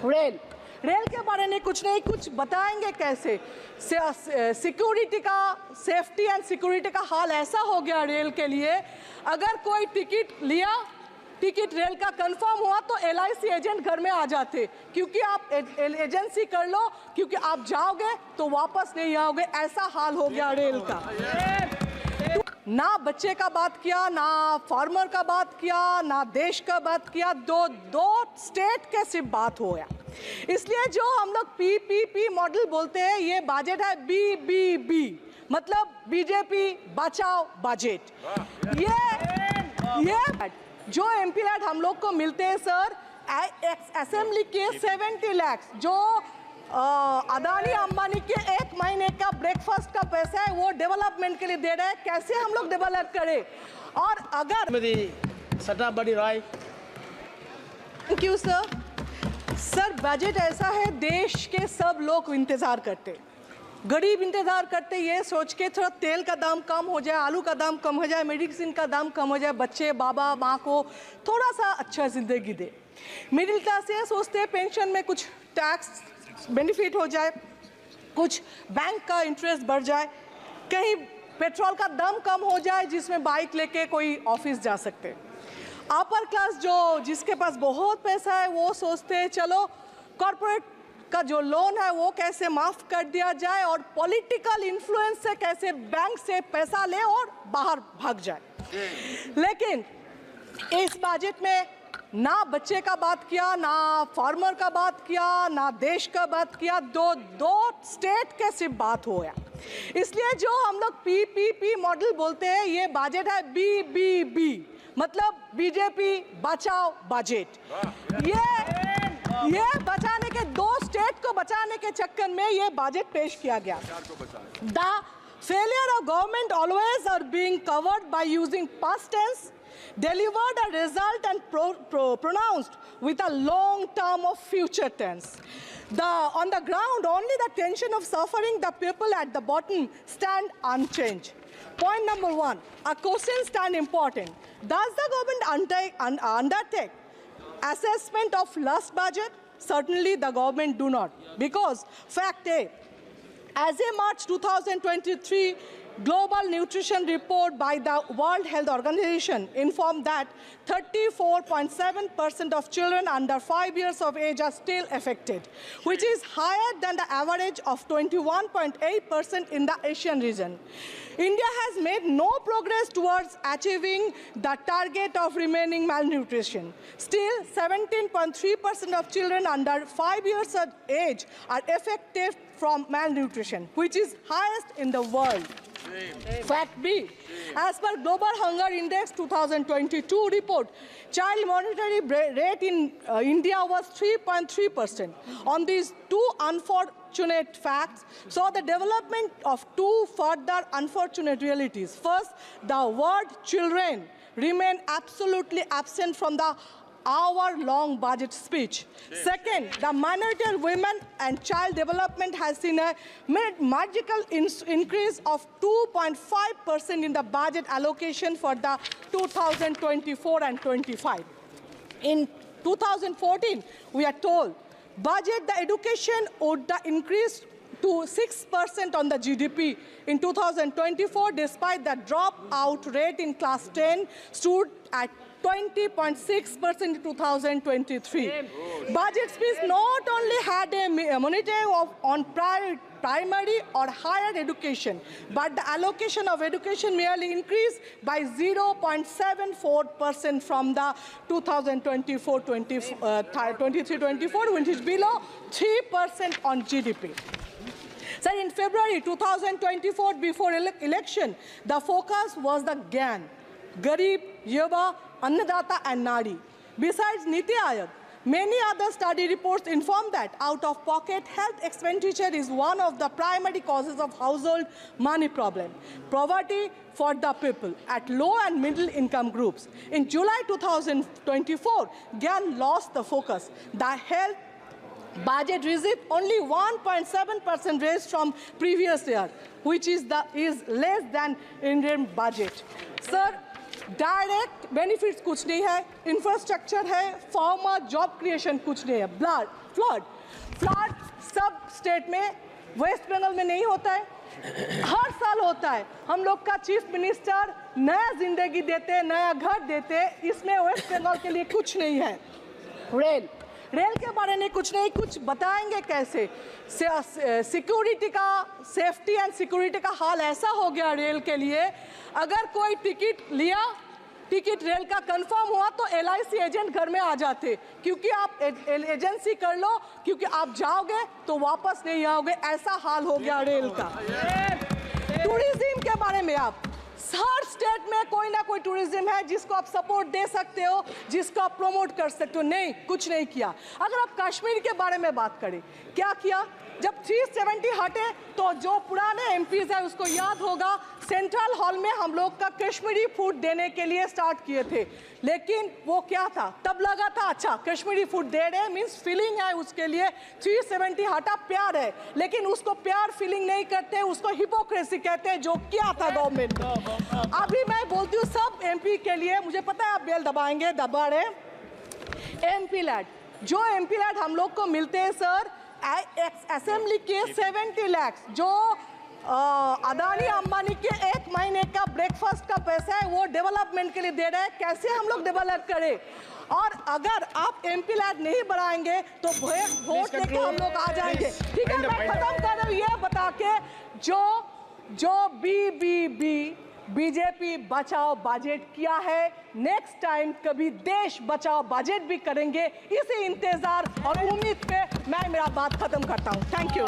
Rail rail के बारे में कुछ नहीं कुछ बताएंगे कैसे। सिक्योरिटी का, सेफ्टी एंड सिक्योरिटी का हाल ऐसा हो गया रेल के लिए, अगर कोई टिकट रेल का कंफर्म हुआ तो LIC एजेंट घर में आ जाते, क्योंकि आप एजेंसी कर लो, क्योंकि आप जाओगे तो वापस नहीं आओगे, ऐसा हाल हो गया रेल का। ना बच्चे का बात किया, ना फार्मर का बात किया, ना देश का बात किया, दो स्टेट के सिर्फ बात हो गया। इसलिए जो हम लोग PPP मॉडल बोलते हैं, ये बजट है BBB, मतलब बीजेपी बचाओ बजट। ये जो MP लैट हम लोग को मिलते हैं सर, असेंबली के 70 लाख, जो अदानी अंबानी के एक महीने का ब्रेकफास्ट का पैसा है, वो डेवलपमेंट के लिए दे रहे हैं। कैसे हम लोग डेवलप करें? और अगर थैंक यू सर, बजट ऐसा है, देश के सब लोग इंतजार करते, गरीब इंतजार करते, ये सोच के थोड़ा तेल का दाम कम हो जाए, आलू का दाम कम हो जाए, मेडिसिन का दाम कम हो जाए, बच्चे बाबा माँ को थोड़ा सा अच्छा जिंदगी दे। मिडिल क्लास ये सोचते हैं पेंशन में कुछ टैक्स बेनिफिट हो जाए, कुछ बैंक का इंटरेस्ट बढ़ जाए, कहीं पेट्रोल का दाम कम हो जाए जिसमें बाइक लेके कोई ऑफिस जा सकते। अपर क्लास जिसके पास बहुत पैसा है, वो सोचते हैं चलो कॉर्पोरेट का जो लोन है वो कैसे माफ़ कर दिया जाए, और पॉलिटिकल इन्फ्लुएंस से कैसे बैंक से पैसा ले और बाहर भाग जाए। लेकिन इस बजट में ना बच्चे का बात किया, ना फार्मर का बात किया, ना देश का बात किया, दो स्टेट के सिर्फ बात हो गया। इसलिए जो हम लोग PPP मॉडल बोलते हैं, ये बजट है BBB, मतलब बीजेपी बचाओ बजट। ये बचाने के, दो स्टेट को बचाने के चक्कर में ये बजट पेश किया गया। The failure of government always are being covered by using past tense, delivered a result and pronounced with a long term of future tense. On the ground, only the tension of suffering the people at the bottom stand unchanged. Point number one, a question stand important. Does the government undertake assessment of last budget? Certainly the government do not, because fact A, as a March 2023 Global Nutrition Report by the World Health Organization informed that 34.7% of children under 5 years of age are still affected, which is higher than the average of 21.8% in the Asian region. India has made no progress towards achieving the target of remaining malnutrition. Still, 17.3% of children under 5 years of age are affected from malnutrition, which is highest in the world. Fact B, as per Global Hunger Index 2022 report, child mortality rate in India was 3.3%. On these two unfortunate facts, saw the development of two further unfortunate realities. First, the word children remain absolutely absent from the hour-long budget speech. Second, the minority of women and child development has seen a magical increase of 2.5% in the budget allocation for the 2024 and 25. In 2014, we are told budget the education would increase to 6% on the GDP. In 2024, despite the dropout rate in class 10 stood at 20.6% in 2023. Budget speech not only had a monetary on primary or higher education, but the allocation of education merely increased by 0.74% from the 2023-24, which is below 3% on GDP. Sir, in February 2024, before election, the focus was the GAN, Garib, Yuva, Annadata and Nari. Besides Niti Aayog, many other study reports inform that out-of-pocket health expenditure is one of the primary causes of household money problem, poverty for the people at low and middle income groups. In July 2024, GAN lost the focus. The health budget received only 1.7% raise from previous year, which is less than Indian budget. Sir, direct benefits कुछ नहीं है, infrastructure है, farmer job creation कुछ नहीं है। Flood सब state में, waste Bengal में नहीं होता है, हर साल होता है। हम लोग का चीफ मिनिस्टर नया जिंदगी देते, नया घर देते, इसमें वेस्ट बंगाल के लिए कुछ नहीं है। रेल के बारे में कुछ नहीं, कुछ बताएंगे कैसे? सिक्योरिटी का, सेफ्टी एंड सिक्योरिटी का हाल ऐसा हो गया रेल के लिए, अगर कोई टिकट लिया, टिकट रेल का कंफर्म हुआ तो LIC एजेंट घर में आ जाते, क्योंकि आप एजेंसी कर लो, क्योंकि आप जाओगे तो वापस नहीं आओगे, ऐसा हाल हो गया रेल का। टूरिज्म के बारे में, आप हर स्टेट में कोई ना कोई टूरिज्म है जिसको आप सपोर्ट दे सकते हो, जिसको आप प्रमोट कर सकते हो। नहीं, कुछ नहीं किया। अगर आप कश्मीर के बारे में बात करें, क्या किया? जब 370 हटे तो जो पुराने MPs है उसको याद होगा, सेंट्रल हॉल में हम लोग का कश्मीरी फूड देने के लिए स्टार्ट किए थे, लेकिन वो क्या था? तब लगा था अच्छा कश्मीरी फूड दे रहे मीन्स फीलिंग है उसके लिए, 370 हटा प्यार है, लेकिन उसको प्यार फीलिंग नहीं करते, उसको हिपोक्रेसी कहते हैं, जो क्या था गवर्नमेंट ने। अभी मैं बोलती हूँ सब MP के लिए, मुझे पता है आप बेल दबाएंगे, दबा रहे। MP लैड, जो MP लैड हम लोग को मिलते हैं सर, असेंबली के 70 लाख, जो अदानी अंबानी के 1 महीने का ब्रेकफास्ट का पैसा है वो डेवलपमेंट के लिए दे रहे हैं। कैसे हम लोग डेवलप करें? और अगर आप MP लैड नहीं बढ़ाएंगे तो वोट लेके हम लोग आ जाएंगे। ठीक है, मैं खत्म कर रहा हूँ ये बता के, जो बीजेपी बचाओ बजट किया है, नेक्स्ट टाइम कभी देश बचाओ बजट भी करेंगे। इसी इंतजार और उम्मीद पे मैं मेरा बात खत्म करता हूँ। Thank you.